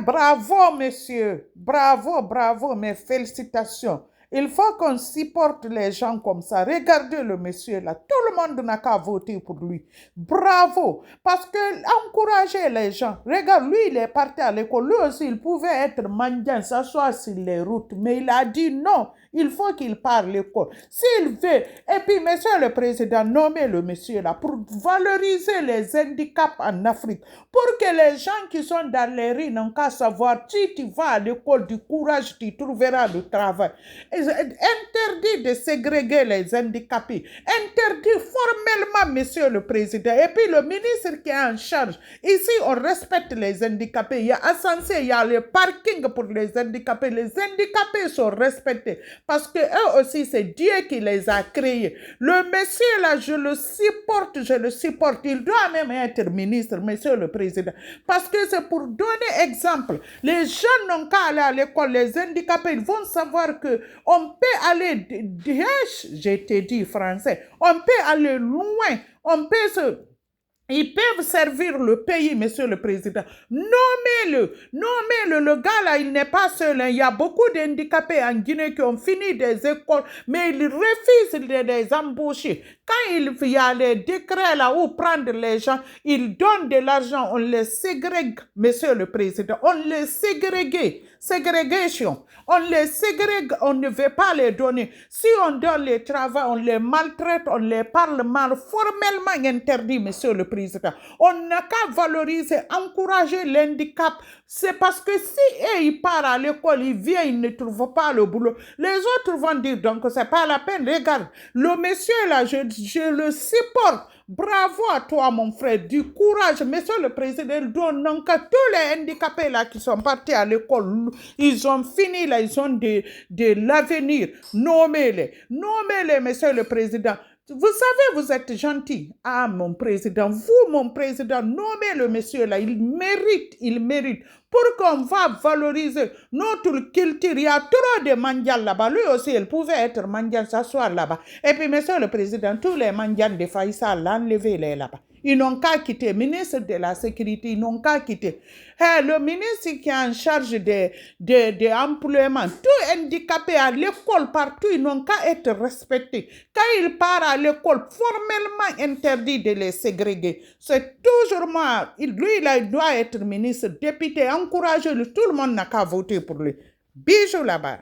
Bravo, monsieur. Bravo, bravo, mes félicitations. Il faut qu'on supporte les gens comme ça. Regardez le monsieur là. Tout le monde n'a qu'à voter pour lui. Bravo. Parce que encourager les gens. Regarde, lui, il est parti à l'école. Lui aussi, il pouvait être mendiant, s'asseoir sur les routes. Mais il a dit non. Il faut qu'il parle à l'école. S'il veut. Et puis, monsieur le président, nommez le monsieur là pour valoriser les handicaps en Afrique. Pour que les gens qui sont dans les rues n'ont qu'à savoir, si tu vas à l'école du courage, tu trouveras le travail. Interdit de ségréguer les handicapés. Interdit formellement, monsieur le président. Et puis le ministre qui est en charge. Ici, on respecte les handicapés. Il y a ascenseur, il y a le parking pour les handicapés. Les handicapés sont respectés. Parce que eux aussi, c'est Dieu qui les a créés. Le monsieur là, je le supporte, je le supporte. Il doit même être ministre, monsieur le président. Parce que c'est pour donner exemple. Les jeunes n'ont qu'à aller à l'école. Les handicapés, ils vont savoir que on peut aller, je t'ai dit français, on peut aller loin, on peut se... Ils peuvent servir le pays, monsieur le président. Nommez-le. Nommez-le. Le gars là, il n'est pas seul. Il y a beaucoup d'handicapés en Guinée qui ont fini des écoles, mais ils refusent de les embaucher. Quand il y a les décrets là où prendre les gens, ils donnent de l'argent, on les ségrègue, monsieur le président. On les ségrègue. Ségrégation. On les ségrègue, on ne veut pas les donner. Si on donne les travaux, on les maltraite, on les parle mal, formellement interdit, monsieur le président. On n'a qu'à valoriser, encourager l'handicap. C'est parce que si ils partent à l'école, ils viennent, ils ne trouvent pas le boulot. Les autres vont dire, donc c'est pas la peine. Regarde, le monsieur là, je le supporte. Bravo à toi, mon frère, du courage. Monsieur le président, il donne donc à tous les handicapés là qui sont partis à l'école. Ils ont fini là, ils ont de l'avenir. Nommez-les. Nommez-les, monsieur le président. Vous savez, vous êtes gentil. Ah, mon président, vous, mon président, nommez le monsieur là. Il mérite, il mérite. Pour qu'on va valoriser notre culture. Il y a trop de mandials là-bas. Lui aussi, il pouvait être mandial, s'asseoir là-bas. Et puis, monsieur le président, tous les mandials de Faïssa l'enlever là-bas. Ils n'ont qu'à quitter. Ministre de la Sécurité, ils n'ont qu'à quitter. Le ministre qui est en charge de emploiement, tout handicapé à l'école, partout, ils n'ont qu'à être respectés. Quand ils partent à l'école, formellement interdit de les ségréguer. C'est toujours moi. Lui, il doit être ministre, député, encouragez-le. Tout le monde n'a qu'à voter pour lui. Bisous là-bas.